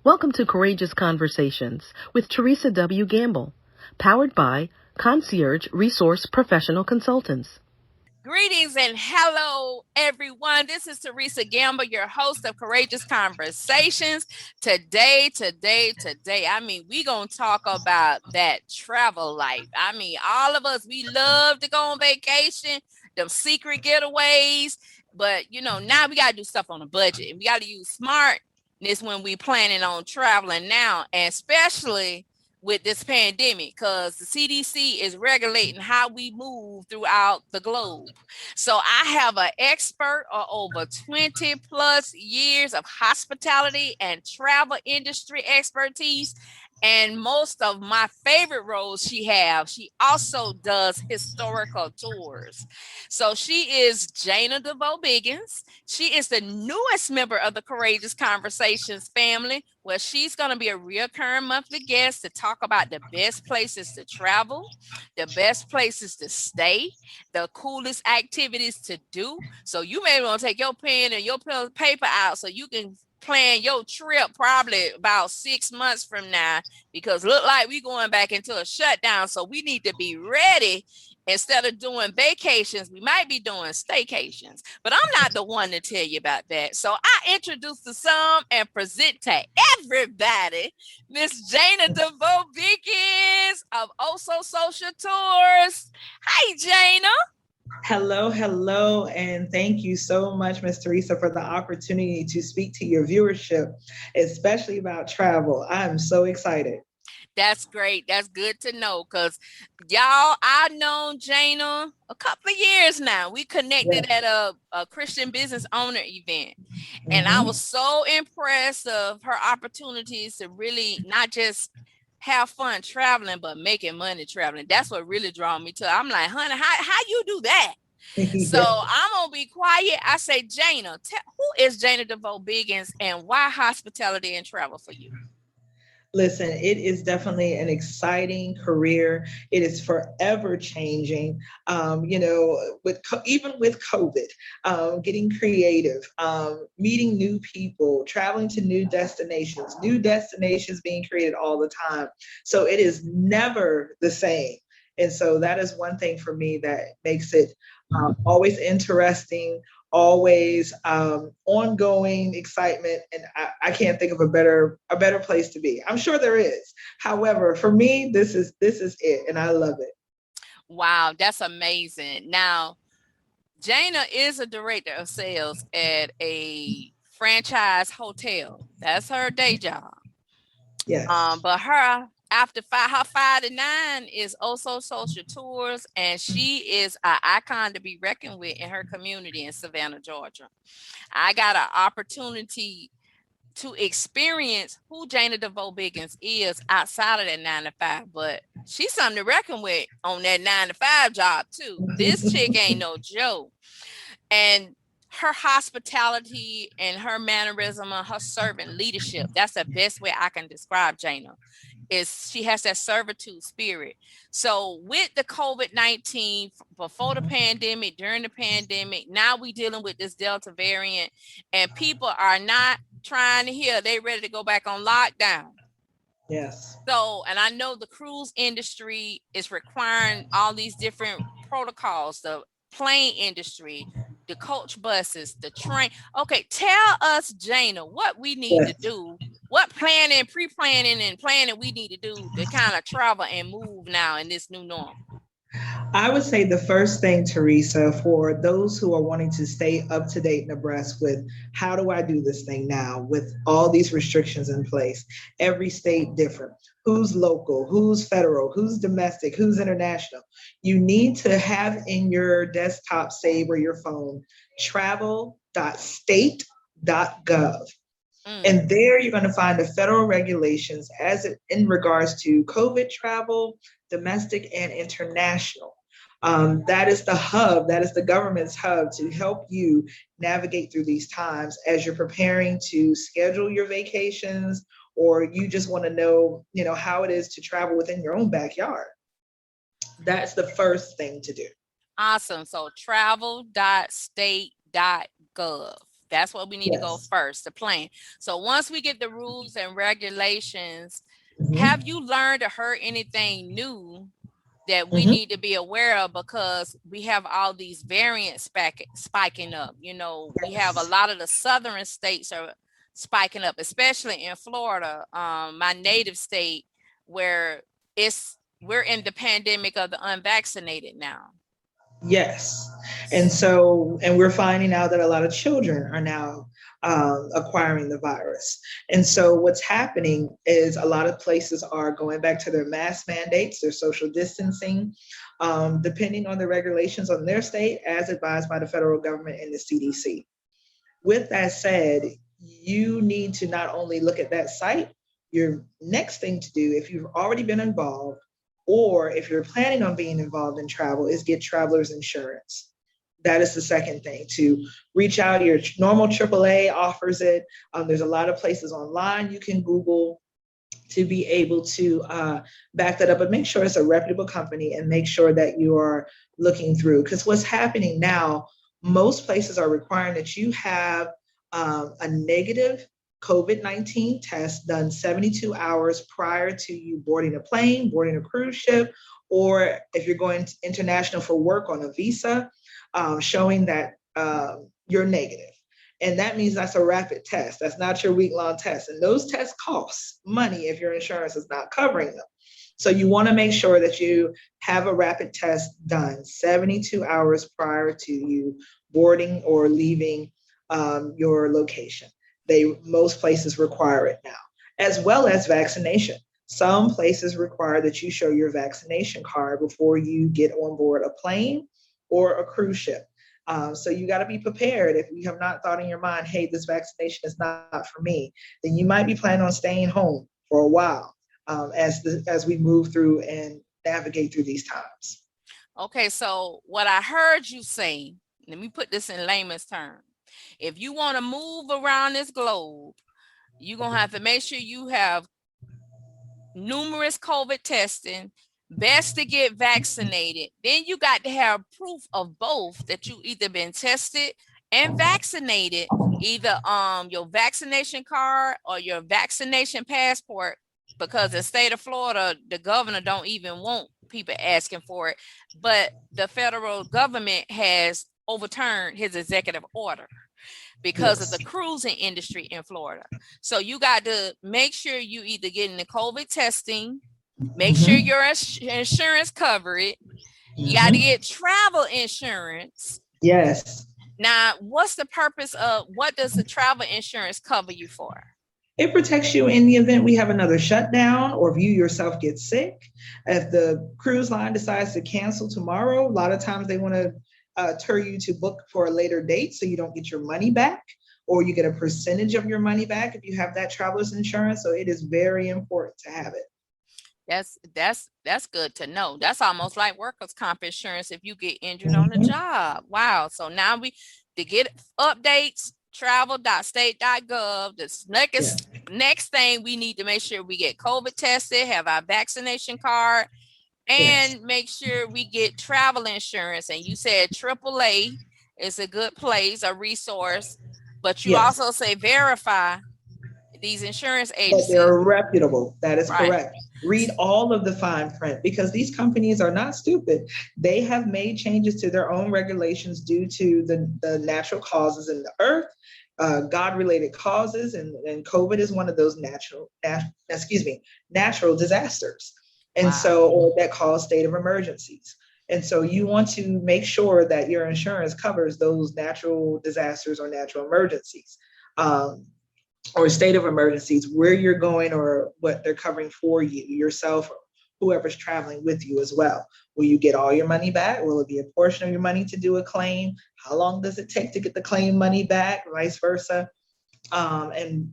Welcome to Courageous Conversations with Teresa W. Gamble, powered by Concierge Resource Professional Consultants. Greetings and hello, everyone. This is Teresa Gamble, your host of Courageous Conversations. Today, we're going to talk about that travel life. All of us, we love to go on vacation, them secret getaways, but, now we got to do stuff on a budget, and we got to use smartness when we planning on traveling now, and especially with this pandemic, because the CDC is regulating how we move throughout the globe. So I have an expert of over 20 plus years of hospitality and travel industry expertise. And most of my favorite roles she also does historical tours. So she is Jana DeVoe Biggins. She is the newest member of the Courageous Conversations family, where she's going to be a recurring monthly guest to talk about the best places to travel, the best places to stay, the coolest activities to do. So you may want to take your pen and your paper out so you can plan your trip probably about 6 months from now, because look like we're going back into a shutdown. So we need to be ready. Instead of doing vacations, we might be doing staycations. But I'm not the one to tell you about that. So I introduce to some and present to everybody Miss Jana DeVoe Biggins of Also Social Tours. Hi, Jana. Hello, and thank you so much, Ms. Teresa, for the opportunity to speak to your viewership, especially about travel. I'm so excited. That's great. That's good to know, because y'all, I've known Jana a couple of years now. We connected at a Christian business owner event. And I was so impressed of her opportunities to really not just have fun traveling, but making money traveling. That's what really drew me to. I'm like, honey, how you do that? So I'm going to be quiet. I say, Jana, who is Jana DeVoe Biggins, and why hospitality and travel for you? Listen, it is definitely an exciting career. It is forever changing. Even with COVID, getting creative, meeting new people, traveling to new destinations being created all the time. So it is never the same. And so that is one thing for me that makes it always interesting, always ongoing excitement, and I can't think of a better place to be. I'm sure there is. However, for me, this is it, and I love it. Wow, that's amazing. Now, Jana is a director of sales at a franchise hotel. That's her day job. Yes. But her 5 to 9 is Also Social Tours, and she is an icon to be reckoned with in her community in Savannah, Georgia. I got an opportunity to experience who Jana DeVoe Biggins is outside of that 9 to 5, but she's something to reckon with on that 9 to 5 job too. This chick ain't no joke. And her hospitality and her mannerism and her servant leadership, that's the best way I can describe Jana, is she has that servitude spirit. So with the COVID-19, before the pandemic, during the pandemic, now we dealing with this Delta variant, and people are not trying to hear, they ready to go back on lockdown. Yes. So, and I know the cruise industry is requiring all these different protocols, the plane industry, the coach buses, the train. Okay, tell us, Jana, what we need to do, what planning, pre-planning and planning we need to do to kind of travel and move now in this new norm. I would say the first thing, Teresa, for those who are wanting to stay up to date and abreast with how do I do this thing now with all these restrictions in place, every state different, who's local, who's federal, who's domestic, who's international. You need to have in your desktop save or your phone, travel.state.gov. And there you're going to find the federal regulations in regards to COVID travel, domestic and international. That is the hub, that is the government's hub to help you navigate through these times as you're preparing to schedule your vacations, or you just want to know, how it is to travel within your own backyard. That's the first thing to do. Awesome. So travel.state.gov. That's what we need to go Yes. first, the plan. So once we get the rules and regulations, Mhm. have you learned or heard anything new that we Mhm. need to be aware of, because we have all these variants spiking up? You know, we have a lot of the southern states are spiking up, especially in Florida, my native state, where we're in the pandemic of the unvaccinated now. Yes. And we're finding out that a lot of children are now acquiring the virus. And so what's happening is a lot of places are going back to their mask mandates, their social distancing, depending on the regulations on their state, as advised by the federal government and the CDC. With that said, you need to not only look at that site, your next thing to do, if you've already been involved, or if you're planning on being involved in travel, is get traveler's insurance. That is the second thing, to reach out. Your normal AAA offers it. There's a lot of places online you can Google to be able to back that up, but make sure it's a reputable company and make sure that you are looking through. Because what's happening now, most places are requiring that you have a negative COVID-19 test done 72 hours prior to you boarding a plane, boarding a cruise ship, or if you're going international for work on a visa, showing that you're negative. And that means that's a rapid test. That's not your week-long test. And those tests cost money if your insurance is not covering them. So you want to make sure that you have a rapid test done 72 hours prior to you boarding or leaving your location. Most places require it now, as well as vaccination. Some places require that you show your vaccination card before you get on board a plane or a cruise ship. So you got to be prepared. If you have not thought in your mind, hey, this vaccination is not for me, then you might be planning on staying home for a while as we move through and navigate through these times. Okay, so what I heard you say, let me put this in layman's terms. If you want to move around this globe, you're going to have to make sure you have numerous COVID testing, best to get vaccinated. Then you got to have proof of both, that you either been tested and vaccinated, either your vaccination card or your vaccination passport, because the state of Florida, the governor don't even want people asking for it, but the federal government has overturned his executive order because of the cruising industry in Florida. So you got to make sure you either getting the COVID testing, make sure your insurance cover it. You got to get travel insurance. Yes. Now, what's the purpose of, what does the travel insurance cover you for? It protects you in the event we have another shutdown, or if you yourself get sick. If the cruise line decides to cancel tomorrow, a lot of times they want to turn you to book for a later date so you don't get your money back, or you get a percentage of your money back if you have that traveler's insurance. So it is very important to have it. That's good to know. That's almost like workers' comp insurance if you get injured on the job. Wow. So now to get updates, travel.state.gov. The next thing, we need to make sure we get COVID tested, have our vaccination card, and make sure we get travel insurance. And you said AAA is a good place, a resource, but you also say verify these insurance agencies. That they're reputable. That is correct. Read all of the fine print, because these companies are not stupid. They have made changes to their own regulations due to the natural causes in the earth, God-related causes, and COVID is one of those natural disasters. And or that cause state of emergencies. And so you want to make sure that your insurance covers those natural disasters or natural emergencies. Or state of emergencies, where you're going or what they're covering for you, yourself, or whoever's traveling with you as well. Will you get all your money back? Will it be a portion of your money to do a claim? How long does it take to get the claim money back? Vice versa. And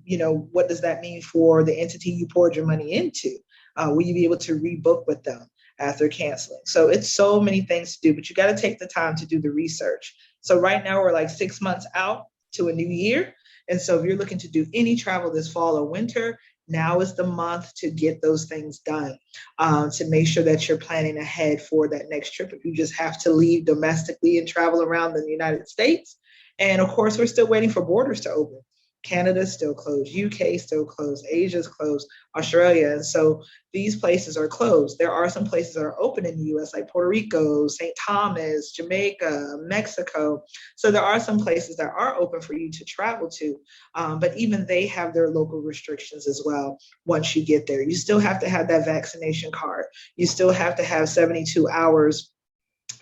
what does that mean for the entity you poured your money into? Will you be able to rebook with them after canceling? So it's so many things to do, but you got to take the time to do the research. So right now we're like 6 months out to a new year. And so if you're looking to do any travel this fall or winter, now is the month to get those things done, to make sure that you're planning ahead for that next trip. If you just have to leave domestically and travel around the United States, And of course, we're still waiting for borders to open. Canada's still closed, UK still closed, Asia's closed, Australia. And so these places are closed. There are some places that are open in the US, like Puerto Rico, St. Thomas, Jamaica, Mexico. So there are some places that are open for you to travel to. But even they have their local restrictions as well. Once you get there, you still have to have that vaccination card. You still have to have 72 hours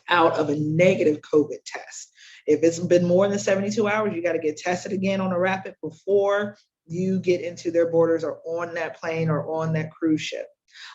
out of a negative COVID test. If it's been more than 72 hours, you got to get tested again on a rapid before you get into their borders or on that plane or on that cruise ship.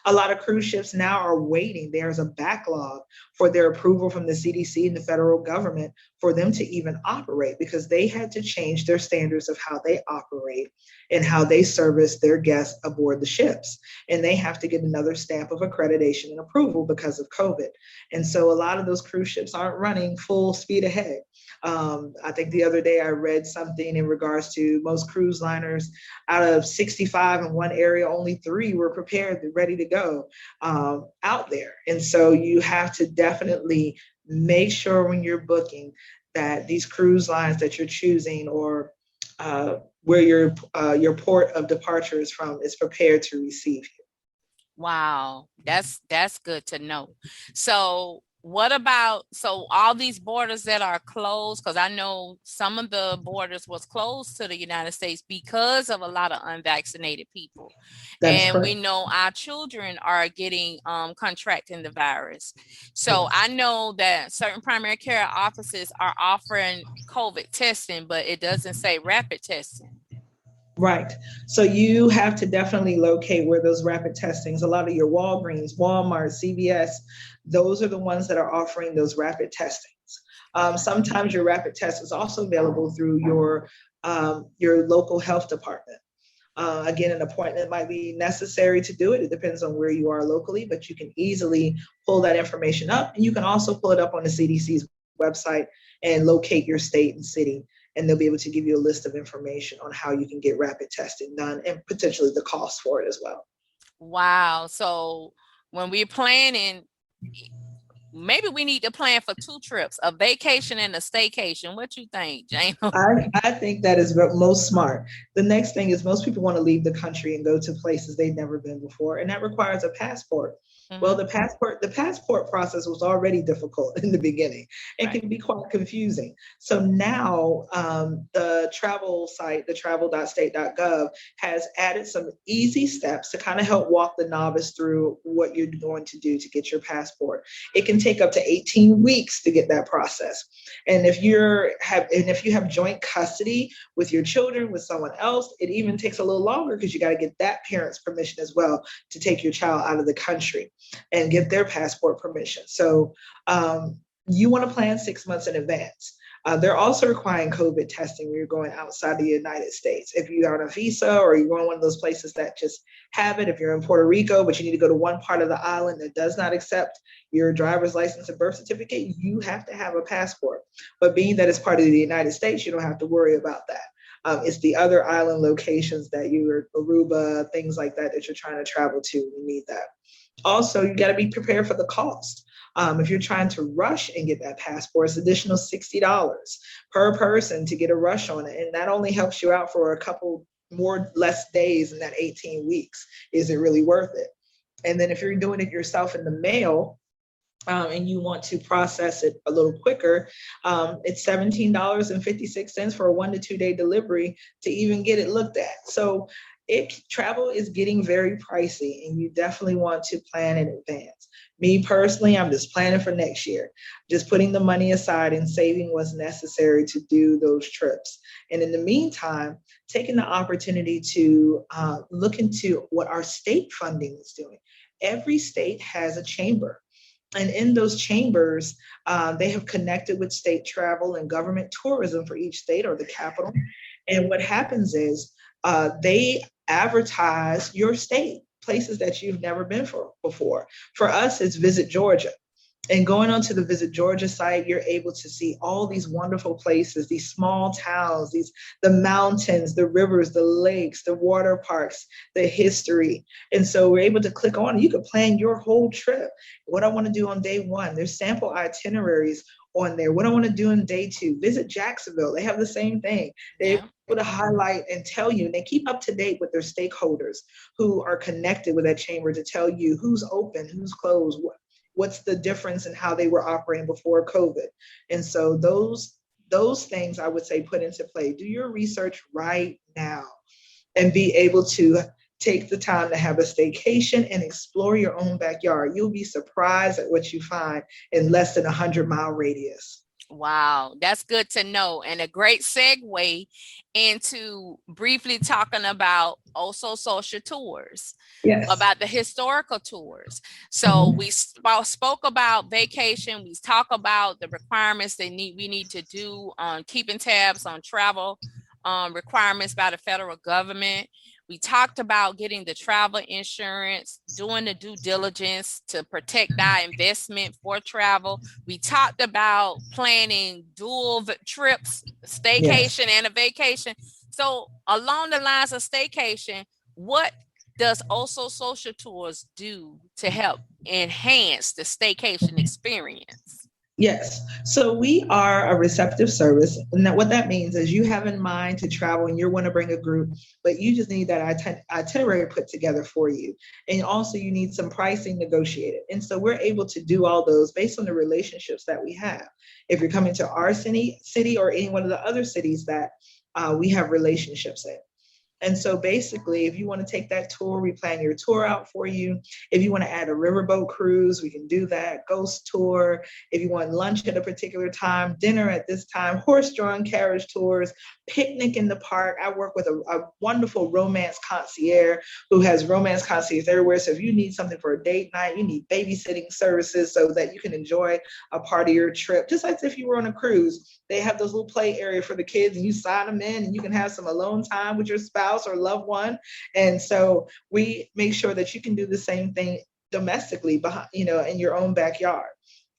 A lot of cruise ships now are waiting. There's a backlog for their approval from the CDC and the federal government for them to even operate, because they had to change their standards of how they operate and how they service their guests aboard the ships. And they have to get another stamp of accreditation and approval because of COVID. And so a lot of those cruise ships aren't running full speed ahead. I think the other day I read something in regards to most cruise liners, out of 65 in one area, only 3 were prepared and ready to go out there. And so you have to definitely make sure when you're booking that these cruise lines that you're choosing, or where your port of departure is from, is prepared to receive you. Wow, that's good to know. So what about, so all these borders that are closed, because I know some of the borders was closed to the United States because of a lot of unvaccinated people. That's and correct. We know our children are getting contracting the virus. So I know that certain primary care offices are offering COVID testing, but it doesn't say rapid testing. Right. So you have to definitely locate where those rapid testings, a lot of your Walgreens, Walmart, CVS, those are the ones that are offering those rapid testings. Sometimes your rapid test is also available through your local health department. Again, an appointment might be necessary to do it. It depends on where you are locally, but you can easily pull that information up. And you can also pull it up on the CDC's website and locate your state and city. And they'll be able to give you a list of information on how you can get rapid testing done, and potentially the cost for it as well. Wow. So when we're planning, maybe we need to plan for 2 trips, a vacation and a staycation. What you think, Jana? I think that is most smart. The next thing is, most people want to leave the country and go to places they've never been before, and that requires a passport. Well, the passport process was already difficult in the beginning and can be quite confusing. So now the travel site, the travel.state.gov, has added some easy steps to kind of help walk the novice through what you're going to do to get your passport. It can take up to 18 weeks to get that process. And if you have joint custody with your children, with someone else, it even takes a little longer, because you got to get that parent's permission as well to take your child out of the country and get their passport permission. So you want to plan 6 months in advance. They're also requiring COVID testing when you're going outside the United States. If you're on a visa, or you're going to one of those places that just have it, if you're in Puerto Rico, but you need to go to one part of the island that does not accept your driver's license and birth certificate, you have to have a passport. But being that it's part of the United States, you don't have to worry about that. It's the other island locations that Aruba, things like that you're trying to travel to, you need that. Also, you got to be prepared for the cost. If you're trying to rush and get that passport, it's additional $60 per person to get a rush on it. And that only helps you out for a couple less days in that 18 weeks. Is it really worth it? And then if you're doing it yourself in the mail, and you want to process it a little quicker, it's $17.56 for a 1 to 2 day delivery to even get it looked at. So travel is getting very pricey, and you definitely want to plan in advance. Me personally, I'm just planning for next year, just putting the money aside and saving what's necessary to do those trips. And in the meantime, taking the opportunity to look into what our state funding is doing. Every state has a chamber. And in those chambers, they have connected with state travel and government tourism for each state, or the capital. And what happens is they advertise your state, places that you've never been before. For us, it's Visit Georgia. And going onto the Visit Georgia site, you're able to see all these wonderful places, these small towns, the mountains, the rivers, the lakes, the water parks, the history. And so we're able to click on, you can plan your whole trip. What I want to do on day 1, there's sample itineraries on there. What I want to do in day 2, visit Jacksonville. They have the same thing. They're able to highlight and tell you, and they keep up to date with their stakeholders who are connected with that chamber to tell you who's open, who's closed, what's the difference in how they were operating before COVID. And so those things I would say put into play. Do your research right now and be able to take the time to have a staycation and explore your own backyard. You'll be surprised at what you find in less than 100-mile radius. Wow, that's good to know. And a great segue into briefly talking about also social tours. Yes. About the historical tours. So we spoke about vacation. We talk about the requirements we need to do on keeping tabs on travel requirements by the federal government. We talked about getting the travel insurance, doing the due diligence to protect our investment for travel. We talked about planning dual trips, staycation and a vacation. So along the lines of staycation, what does Also Social Tours do to help enhance the staycation experience? Yes. So we are a receptive service. And what that means is you have in mind to travel and you want to bring a group, but you just need that itinerary put together for you. And also you need some pricing negotiated. And so we're able to do all those based on the relationships that we have. If you're coming to our city or any one of the other cities that we have relationships in. And so basically, if you want to take that tour, we plan your tour out for you. If you want to add a riverboat cruise, we can do that. Ghost tour. If you want lunch at a particular time, dinner at this time, horse-drawn carriage tours, picnic in the park. I work with a wonderful romance concierge who has romance concierge everywhere. So if you need something for a date night, you need babysitting services so that you can enjoy a part of your trip. Just like if you were on a cruise, they have those little play area for the kids and you sign them in and you can have some alone time with your spouse or loved one. And so we make sure that you can do the same thing domestically, in your own backyard.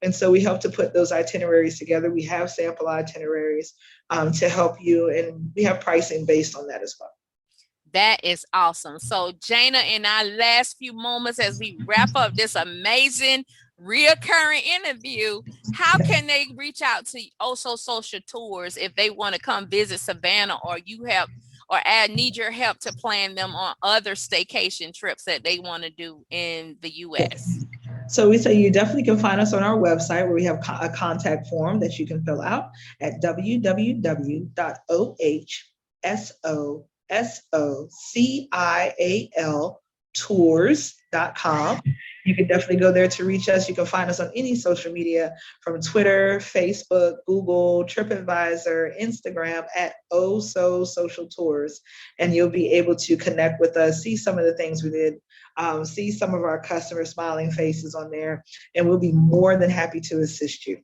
And so we help to put those itineraries together. We have sample itineraries to help you, and we have pricing based on that as well. That is awesome. So Jana, in our last few moments as we wrap up this amazing reoccurring interview, how can they reach out to Also Social Tours if they want to come visit Savannah, or need your help to plan them on other staycation trips that they want to do in the U.S.? So we say you definitely can find us on our website where we have a contact form that you can fill out at www.ohsocialtours.com. You can definitely go there to reach us. You can find us on any social media from Twitter, Facebook, Google, TripAdvisor, Instagram at Also Social Tours. And you'll be able to connect with us, see some of the things we did, see some of our customer smiling faces on there, and we'll be more than happy to assist you.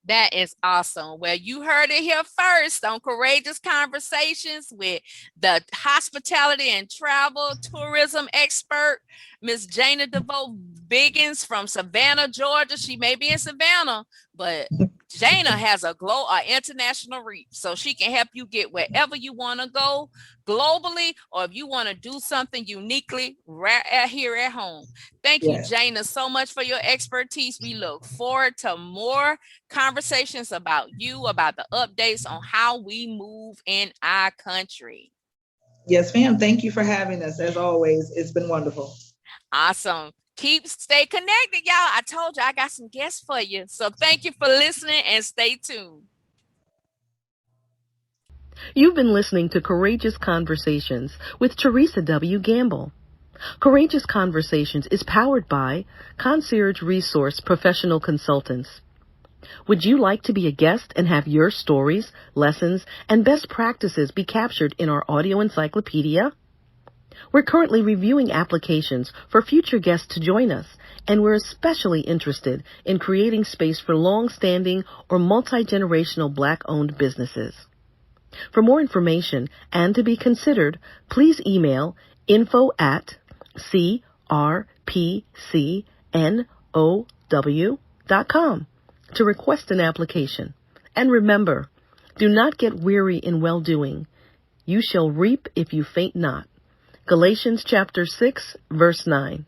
That is awesome. Well, you heard it here first on Courageous Conversations with the hospitality and travel tourism expert, Miss Jana D Biggins from Savannah, Georgia. She may be in Savannah, but Jana has an international reach, so she can help you get wherever you want to go globally, or if you want to do something uniquely right here at home. Thank you, Jana, so much for your expertise. We look forward to more conversations about you, about the updates on how we move in our country. Yes, ma'am. Thank you for having us. As always, it's been wonderful. Awesome. Stay connected, y'all. I told you I got some guests for you. So thank you for listening and stay tuned. You've been listening to Courageous Conversations with Teresa W. Gamble. Courageous Conversations is powered by Concierge Resource Professional Consultants. Would you like to be a guest and have your stories, lessons, and best practices be captured in our audio encyclopedia? We're currently reviewing applications for future guests to join us, and we're especially interested in creating space for long-standing or multi-generational Black-owned businesses. For more information and to be considered, please email info@crpcnow.com to request an application. And remember, do not get weary in well-doing. You shall reap if you faint not. Galatians chapter 6, verse 9.